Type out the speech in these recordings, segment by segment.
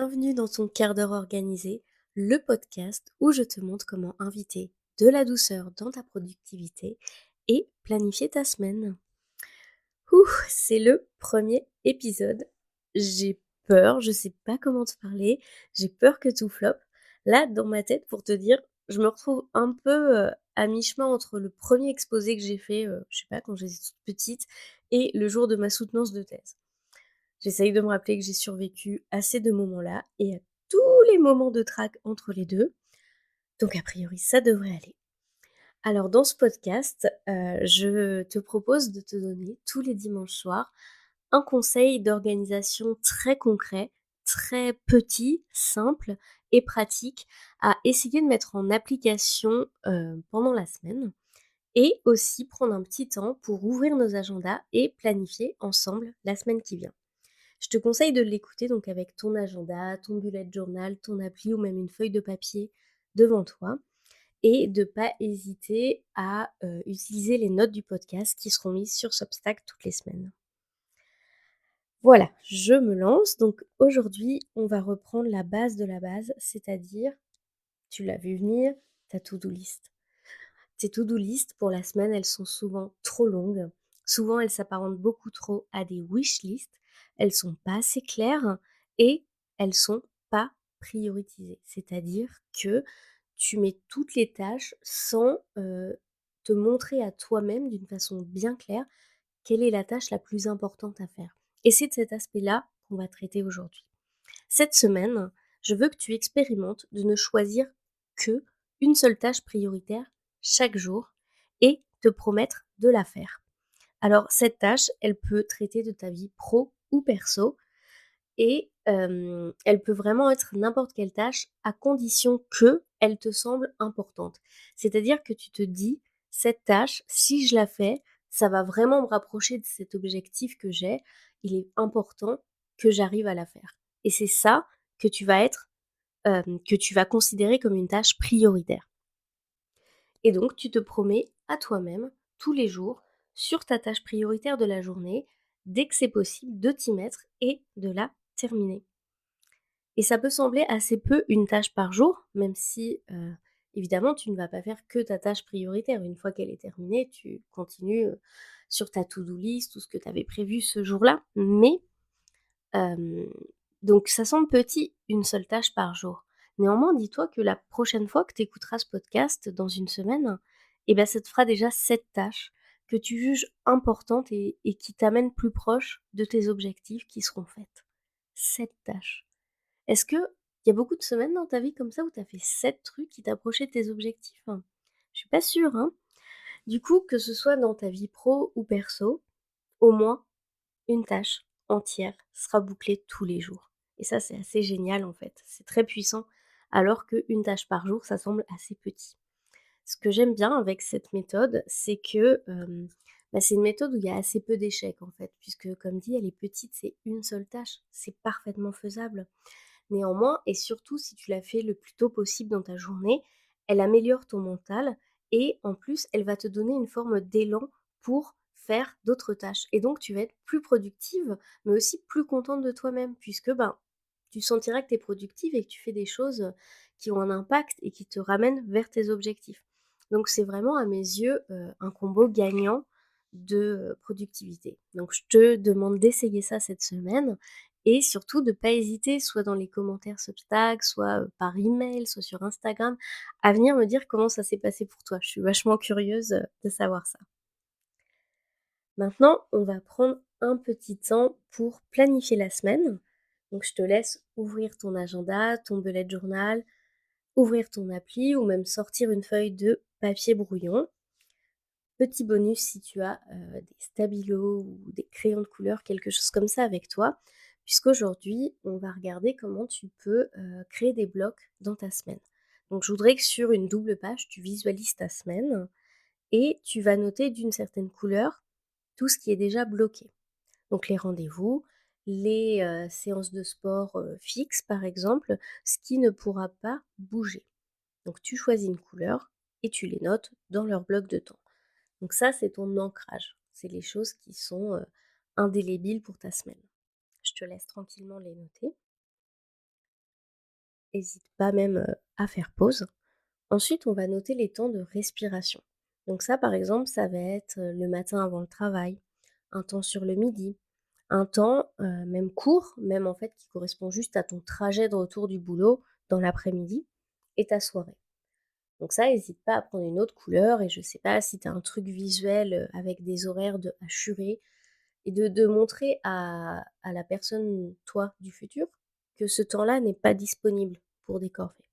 bienvenue dans ton quart d'heure organisé, le podcast où je te montre comment inviter de la douceur dans ta productivité et planifier ta semaine. Ouh, c'est le premier épisode. J'ai peur, je sais pas comment te parler, j'ai peur que tout floppe. Là, dans ma tête, pour te dire, je me retrouve un peu à mi-chemin entre le premier exposé que j'ai fait, je sais pas, quand j'étais toute petite, et le jour de ma soutenance de thèse. J'essaye de me rappeler que j'ai survécu à ces 2 moments-là et à tous les moments de trac entre les 2. Donc a priori, ça devrait aller. Alors dans ce podcast, je te propose de te donner tous les dimanches soirs un conseil d'organisation très concret, très petit, simple et pratique à essayer de mettre en application, pendant la semaine et aussi prendre un petit temps pour ouvrir nos agendas et planifier ensemble la semaine qui vient. Je te conseille de l'écouter donc avec ton agenda, ton bullet journal, ton appli ou même une feuille de papier devant toi et de pas hésiter à, utiliser les notes du podcast qui seront mises sur Substack toutes les semaines. Voilà, je me lance. Donc aujourd'hui, on va reprendre la base de la base, c'est-à-dire, tu l'as vu venir, ta to-do list. Tes to-do list pour la semaine, elles sont souvent trop longues. Souvent, elles s'apparentent beaucoup trop à des wish lists. Elles sont pas assez claires et elles sont pas prioritisées. C'est-à-dire que tu mets toutes les tâches sans te montrer à toi-même d'une façon bien claire quelle est la tâche la plus importante à faire. Et c'est de cet aspect-là qu'on va traiter aujourd'hui. Cette semaine, je veux que tu expérimentes de ne choisir que une seule tâche prioritaire chaque jour et te promettre de la faire. Alors cette tâche, elle peut traiter de ta vie pro ou perso et elle peut vraiment être n'importe quelle tâche à condition qu'elle te semble importante. C'est-à-dire que tu te dis: «Cette tâche, si je la fais, ça va vraiment me rapprocher de cet objectif que j'ai. Il est important que j'arrive à la faire» et c'est ça que que tu vas considérer comme une tâche prioritaire et donc tu te promets à toi-même, tous les jours, sur ta tâche prioritaire de la journée, dès que c'est possible, de t'y mettre et de la terminer. Et ça peut sembler assez peu une tâche par jour, même si, évidemment, tu ne vas pas faire que ta tâche prioritaire. Une fois qu'elle est terminée, tu continues, sur ta to-do list, tout ce que tu avais prévu ce jour-là. Mais, hem, donc ça semble petit, une seule tâche par jour. Néanmoins, dis-toi que la prochaine fois que tu écouteras ce podcast dans une semaine, et ben, ça te fera déjà 7 tâches que tu juges importantes et qui t'amènent plus proche de tes objectifs qui seront faites. 7 tâches. Est-ce qu'il y a beaucoup de semaines dans ta vie comme ça où tu as fait 7 trucs qui t'approchaient de tes objectifs? Je suis pas sûre, hein. Du coup, que ce soit dans ta vie pro ou perso, au moins une tâche entière sera bouclée tous les jours. Et ça, c'est assez génial en fait. C'est très puissant, alors qu'une tâche par jour, ça semble assez petit. Ce que j'aime bien avec cette méthode, c'est que, c'est une méthode où il y a assez peu d'échecs en fait, puisque comme dit, elle est petite, c'est une seule tâche, c'est parfaitement faisable. Néanmoins et surtout si tu la fais le plus tôt possible dans ta journée, elle améliore ton mental et en plus, elle va te donner une forme d'élan pour faire d'autres tâches et donc tu vas être plus productive, mais aussi plus contente de toi-même puisque, tu sentiras que tu es productive et que tu fais des choses, qui ont un impact et qui te ramènent vers tes objectifs. Donc c'est vraiment à mes yeux, un combo gagnant de, productivité. Donc je te demande d'essayer ça cette semaine et surtout de pas hésiter, soit dans les commentaires Substack, soit, par email, soit sur Instagram, à venir me dire comment ça s'est passé pour toi. Je suis vachement curieuse, de savoir ça. Maintenant, on va prendre un petit temps pour planifier la semaine. Donc je te laisse ouvrir ton agenda, ton bullet journal, ouvrir ton appli ou même sortir une feuille de papier brouillon. Petit bonus si tu as, des stabilos ou des crayons de couleur, quelque chose comme ça avec toi, puisqu'aujourd'hui, on va regarder comment tu peux, créer des blocs dans ta semaine. Donc je voudrais que sur une double page, tu visualises ta semaine et tu vas noter d'une certaine couleur tout ce qui est déjà bloqué. Donc les rendez-vous, les, séances de sport, fixes par exemple, ce qui ne pourra pas bouger. Donc tu choisis une couleur et tu les notes dans leur bloc de temps. Donc ça, c'est ton ancrage. C'est les choses qui sont, indélébiles pour ta semaine. Je te laisse tranquillement les noter. hésite pas même, à faire pause. Ensuite, on va noter les temps de respiration. Donc ça, par exemple, ça va être, le matin avant le travail, un temps sur le midi, un temps, même court, même en fait qui correspond juste à ton trajet de retour du boulot dans l'après-midi et ta soirée. Donc ça, hésite pas à prendre une autre couleur et je sais pas si tu as un truc visuel, avec des horaires de hachurés et de montrer à la personne, toi, du futur, que ce temps-là n'est pas disponible pour des corvées.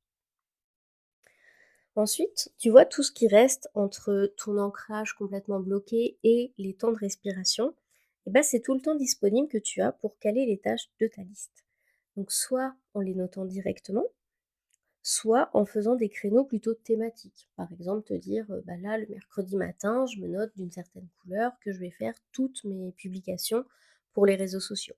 Ensuite, tu vois tout ce qui reste entre ton ancrage complètement bloqué et les temps de respiration, et ben, c'est tout le temps disponible que tu as pour caler les tâches de ta liste. Donc soit en les notant directement, soit en faisant des créneaux plutôt thématiques. Par exemple, te dire, bah là, le mercredi matin, je me note d'une certaine couleur que je vais faire toutes mes publications pour les réseaux sociaux.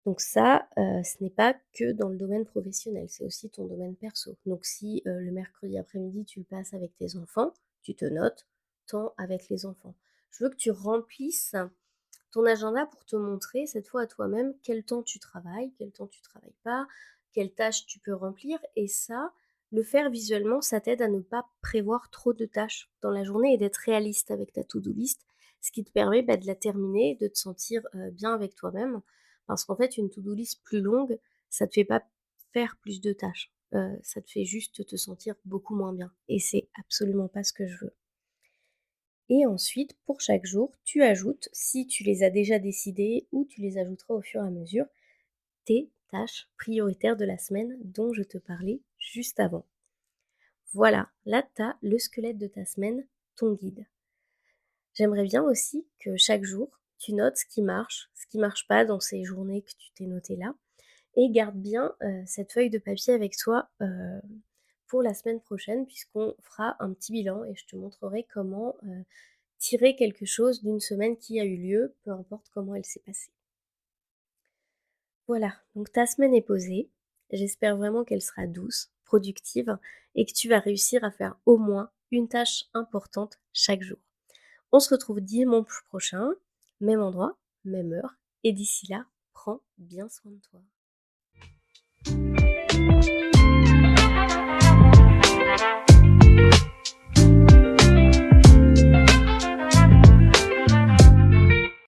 Donc ça, ce n'est pas que dans le domaine professionnel, c'est aussi ton domaine perso. Donc si, le mercredi après-midi, tu le passes avec tes enfants, tu te notes temps avec les enfants. Je veux que tu remplisses ton agenda pour te montrer cette fois à toi-même quel temps tu travailles, quel temps tu travailles pas, quelles tâches tu peux remplir et ça, le faire visuellement, ça t'aide à ne pas prévoir trop de tâches dans la journée et d'être réaliste avec ta to-do list, ce qui te permet, bah, de la terminer, de te sentir, bien avec toi-même. Parce qu'en fait, une to-do list plus longue, ça te fait pas faire plus de tâches, ça te fait juste te sentir beaucoup moins bien et c'est absolument pas ce que je veux. Et ensuite, pour chaque jour, tu ajoutes, si tu les as déjà décidées ou tu les ajouteras au fur et à mesure, tes tâches prioritaires de la semaine dont je te parlais juste avant. Voilà, là tu as le squelette de ta semaine, ton guide. J'aimerais bien aussi que chaque jour, tu notes ce qui marche pas dans ces journées que tu t'es notées là et garde bien, cette feuille de papier avec toi, pour la semaine prochaine puisqu'on fera un petit bilan et je te montrerai comment, tirer quelque chose d'une semaine qui a eu lieu, peu importe comment elle s'est passée. Voilà, donc ta semaine est posée. J'espère vraiment qu'elle sera douce, productive et que tu vas réussir à faire au moins une tâche importante chaque jour. On se retrouve dimanche prochain, même endroit, même heure et d'ici là, prends bien soin de toi.